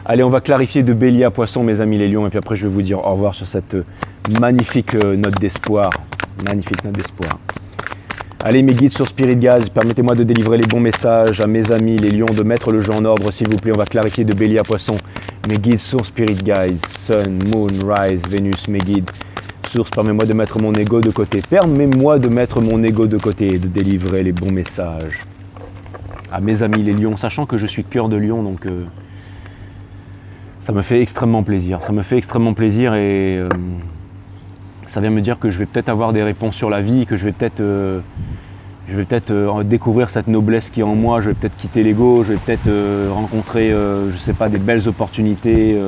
Allez, on va clarifier de Bélier à Poisson, mes amis les lions, et puis après je vais vous dire au revoir sur cette magnifique note d'espoir. Magnifique note d'espoir. Allez, mes guides sur Spirit Guides, permettez-moi de délivrer les bons messages à mes amis les lions, de mettre le jeu en ordre, s'il vous plaît. On va clarifier de Bélier à Poisson. Mes guides sur Spirit Guides, Sun, Moon, Rise, Vénus, mes guides. Source, permets-moi de mettre mon ego de côté. Permets-moi de mettre mon ego de côté et de délivrer les bons messages à mes amis les lions, sachant que je suis cœur de lion, donc ça me fait extrêmement plaisir. Ça me fait extrêmement plaisir et ça vient me dire que je vais peut-être avoir des réponses sur la vie, que je vais peut-être découvrir cette noblesse qui est en moi, je vais peut-être quitter l'ego, je vais peut-être rencontrer, je sais pas, des belles opportunités.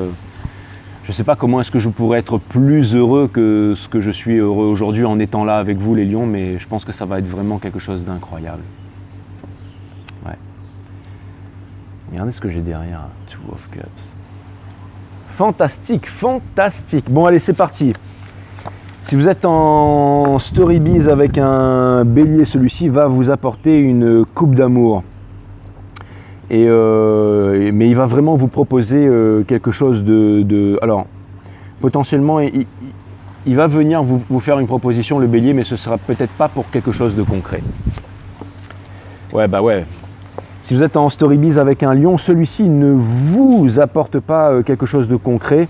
Je ne sais pas comment est-ce que je pourrais être plus heureux que ce que je suis heureux aujourd'hui en étant là avec vous les lions, mais je pense que ça va être vraiment quelque chose d'incroyable. Ouais. Regardez ce que j'ai derrière, Two of Cups. Fantastique, fantastique. Bon allez, c'est parti. Si vous êtes en storybiz avec un bélier, celui-ci va vous apporter une coupe d'amour. Mais il va vraiment vous proposer quelque chose alors, potentiellement, il va venir vous faire une proposition, le bélier, mais ce ne sera peut-être pas pour quelque chose de concret. Ouais, bah ouais. Si vous êtes en storybiz avec un lion, celui-ci ne vous apporte pas quelque chose de concret,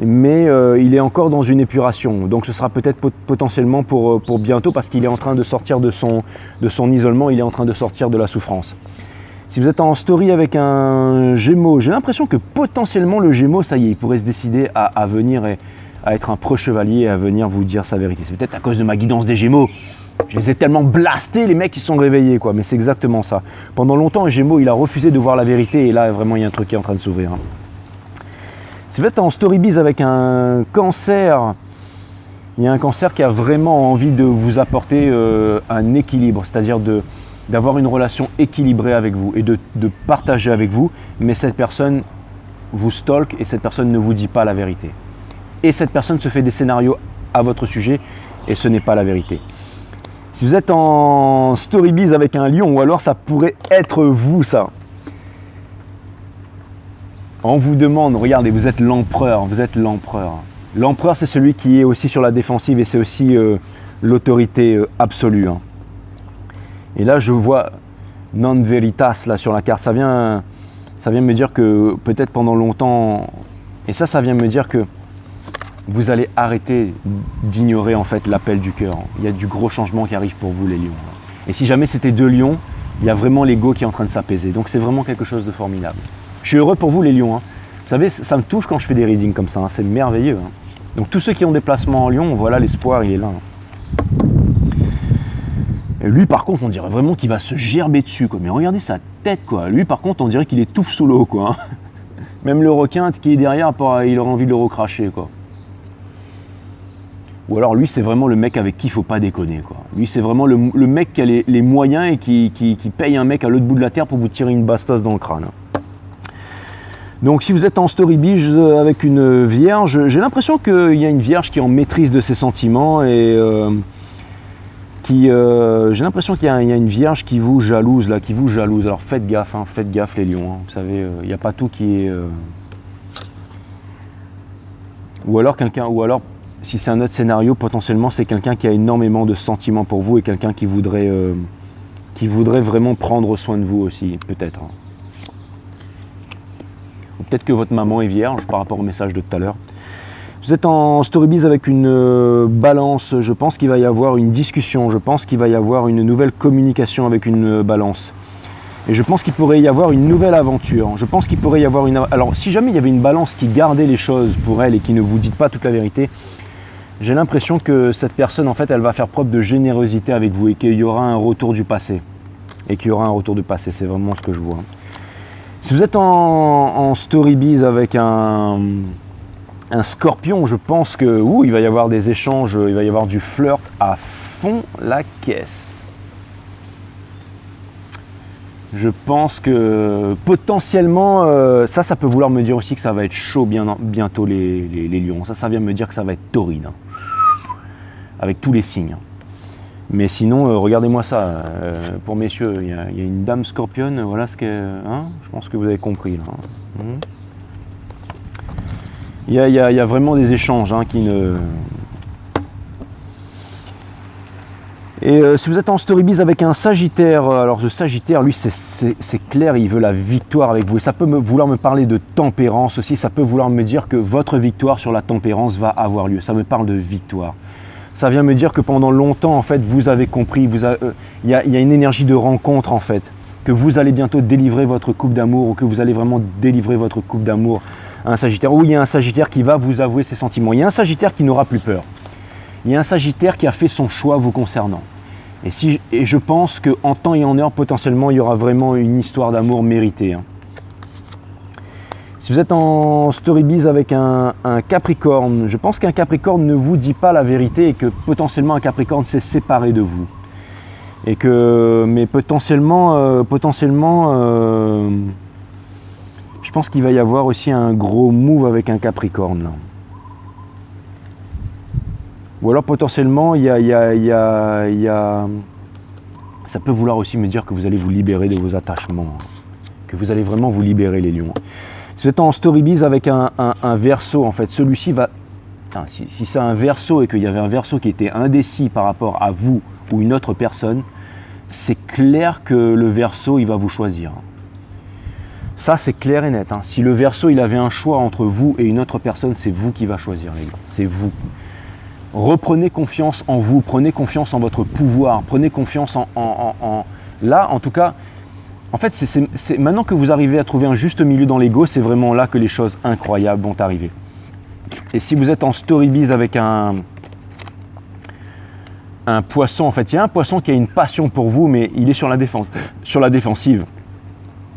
mais il est encore dans une épuration. Donc ce sera peut-être potentiellement pour bientôt, parce qu'il est en train de sortir de son isolement, il est en train de sortir de la souffrance. Si vous êtes en story avec un Gémeaux, j'ai l'impression que potentiellement le Gémeaux, ça y est, il pourrait se décider à venir et à être un pro-chevalier et à venir vous dire sa vérité. C'est peut-être à cause de ma guidance des Gémeaux. Je les ai tellement blastés, les mecs, ils se sont réveillés, quoi. Mais c'est exactement ça. Pendant longtemps, un Gémeaux, il a refusé de voir la vérité et là, vraiment, il y a un truc qui est en train de s'ouvrir. Si vous êtes en storybiz avec un Cancer, il y a un Cancer qui a vraiment envie de vous apporter un équilibre, c'est-à-dire d'avoir une relation équilibrée avec vous et de partager avec vous, mais cette personne vous stalk et cette personne ne vous dit pas la vérité. Et cette personne se fait des scénarios à votre sujet et ce n'est pas la vérité. Si vous êtes en storybiz avec un lion, ou alors ça pourrait être vous ça. On vous demande, regardez, vous êtes l'empereur, vous êtes l'empereur. L'empereur c'est celui qui est aussi sur la défensive et c'est aussi l'autorité absolue. Hein. Et là, je vois non veritas là sur la carte. Ça vient me dire que peut-être pendant longtemps, et ça vient me dire que vous allez arrêter d'ignorer en fait l'appel du cœur. Il y a du gros changement qui arrive pour vous les lions. Et si jamais c'était 2 lions, il y a vraiment l'ego qui est en train de s'apaiser. Donc c'est vraiment quelque chose de formidable. Je suis heureux pour vous les lions. Hein. Vous savez, ça me touche quand je fais des readings comme ça. Hein. C'est merveilleux. Hein. Donc tous ceux qui ont des placements en lion, voilà l'espoir, il est là. Hein. Et lui par contre on dirait vraiment qu'il va se gerber dessus quoi. Mais regardez sa tête quoi. Lui par contre on dirait qu'il étouffe sous l'eau quoi. Même le requin qui est derrière, il aura envie de le recracher quoi. Ou alors lui c'est vraiment le mec avec qui il faut pas déconner quoi. Lui c'est vraiment le mec qui a les moyens et qui paye un mec à l'autre bout de la terre pour vous tirer une bastos dans le crâne. Donc si vous êtes en storybiz avec une vierge, j'ai l'impression qu'il y a une vierge qui est en maîtrise de ses sentiments et j'ai l'impression qu'il y a une vierge qui vous jalouse là, qui vous jalouse. Alors faites gaffe les lions. Hein. Vous savez, il n'y a pas tout qui est. Ou alors si c'est un autre scénario, potentiellement c'est quelqu'un qui a énormément de sentiments pour vous et quelqu'un qui voudrait vraiment prendre soin de vous aussi, peut-être. Hein. Ou peut-être que votre maman est vierge par rapport au message de tout à l'heure. Vous êtes en storybiz avec une balance, je pense qu'il va y avoir une discussion, je pense qu'il va y avoir une nouvelle communication avec une balance. Et je pense qu'il pourrait y avoir une nouvelle aventure. Je pense qu'il pourrait y avoir une... Alors, si jamais il y avait une balance qui gardait les choses pour elle et qui ne vous dit pas toute la vérité, j'ai l'impression que cette personne, en fait, elle va faire preuve de générosité avec vous et qu'il y aura un retour du passé. Et qu'il y aura un retour du passé, c'est vraiment ce que je vois. Si vous êtes en storybiz avec un scorpion, je pense que il va y avoir des échanges, il va y avoir du flirt à fond la caisse. Je pense que potentiellement, ça peut vouloir me dire aussi que ça va être chaud bientôt les lions. Ça vient me dire que ça va être torride, hein, avec tous les signes. Mais sinon, regardez-moi ça. Pour messieurs, il y a une dame scorpionne, voilà ce qu'est. Hein, je pense que vous avez compris. Là, hein. Il y a vraiment des échanges hein, qui ne... Et si vous êtes en storybiz avec un Sagittaire, alors ce Sagittaire, lui, c'est clair, il veut la victoire avec vous. Et ça peut vouloir me parler de tempérance aussi, ça peut vouloir me dire que votre victoire sur la tempérance va avoir lieu. Ça me parle de victoire. Ça vient me dire que pendant longtemps, en fait, vous avez compris, il y a une énergie de rencontre, en fait, que vous allez bientôt délivrer votre coupe d'amour, ou que vous allez vraiment délivrer votre coupe d'amour à un Sagittaire. Ou il y a un Sagittaire qui va vous avouer ses sentiments. Il y a un Sagittaire qui n'aura plus peur. Il y a un Sagittaire qui a fait son choix vous concernant. Et je pense qu'en temps et en heure, potentiellement, il y aura vraiment une histoire d'amour méritée. Hein. Si vous êtes en storybiz avec un Capricorne, je pense qu'un Capricorne ne vous dit pas la vérité et que potentiellement un Capricorne s'est séparé de vous. Mais potentiellement, je pense qu'il va y avoir aussi un gros move avec un Capricorne. Là. Ou alors potentiellement, ça peut vouloir aussi me dire que vous allez vous libérer de vos attachements, que vous allez vraiment vous libérer les lions. Si vous êtes en storybiz avec un Verseau, en fait, celui-ci va... Si c'est un Verseau et qu'il y avait un Verseau qui était indécis par rapport à vous ou une autre personne, c'est clair que le Verseau, il va vous choisir. Ça, c'est clair et net. Hein. Si le Verseau, il avait un choix entre vous et une autre personne, c'est vous qui va choisir, les gars. C'est vous. Reprenez confiance en vous, prenez confiance en votre pouvoir, prenez confiance Là, en tout cas, en fait, c'est maintenant que vous arrivez à trouver un juste milieu dans l'ego, c'est vraiment là que les choses incroyables vont arriver. Et si vous êtes en storybiz avec un poisson, en fait, il y a un poisson qui a une passion pour vous, mais il est sur la défensive.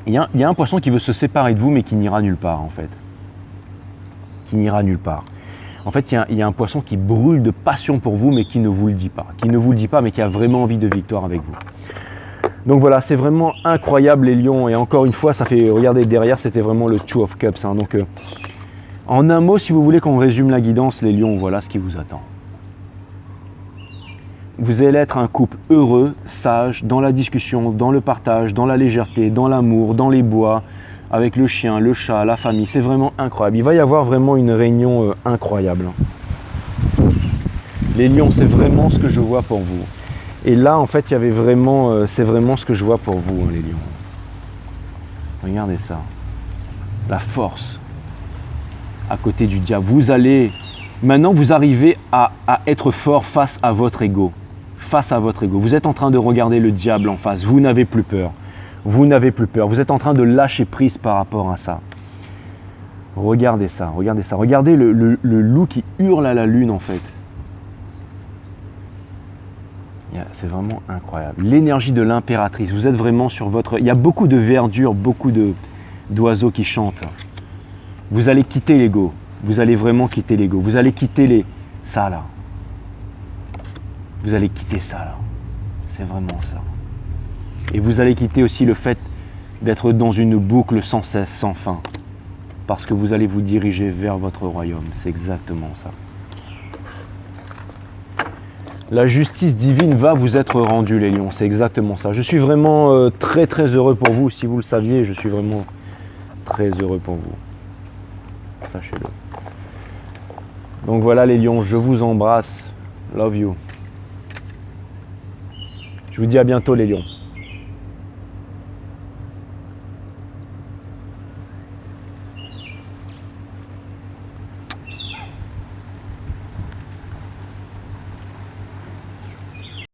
Il y a un poisson qui veut se séparer de vous, mais qui n'ira nulle part, en fait. Qui n'ira nulle part. En fait, il y a un poisson qui brûle de passion pour vous, mais qui ne vous le dit pas. Qui ne vous le dit pas, mais qui a vraiment envie de victoire avec vous. Donc voilà, c'est vraiment incroyable les lions. Et encore une fois, ça fait, regardez derrière, c'était vraiment le Two of Cups. Hein. Donc, en un mot, si vous voulez qu'on résume la guidance, les lions, voilà ce qui vous attend. Vous allez être un couple heureux, sage, dans la discussion, dans le partage, dans la légèreté, dans l'amour, dans les bois, avec le chien, le chat, la famille, c'est vraiment incroyable. Il va y avoir vraiment une réunion incroyable. Les lions, c'est vraiment ce que je vois pour vous. Et là, en fait, il y avait vraiment, c'est vraiment ce que je vois pour vous, hein, les lions. Regardez ça. La force à côté du diable. Maintenant, vous arrivez à être fort face à votre ego. Face à votre ego. Vous êtes en train de regarder le diable en face. Vous n'avez plus peur. Vous n'avez plus peur. Vous êtes en train de lâcher prise par rapport à ça. Regardez ça, regardez ça. Regardez le loup qui hurle à la lune, en fait. C'est vraiment incroyable. L'énergie de l'impératrice. Vous êtes vraiment sur votre... Il y a beaucoup de verdure, beaucoup d'oiseaux qui chantent. Vous allez quitter l'ego. Vous allez vraiment quitter l'ego. Vous allez quitter ça, là. Vous allez quitter ça, là. C'est vraiment ça. Et vous allez quitter aussi le fait d'être dans une boucle sans cesse, sans fin. Parce que vous allez vous diriger vers votre royaume. C'est exactement ça. La justice divine va vous être rendue, les lions. C'est exactement ça. Je suis vraiment très très heureux pour vous. Si vous le saviez, je suis vraiment très heureux pour vous. Sachez-le. Donc voilà les lions, je vous embrasse. Love you. Je vous dis à bientôt les lions.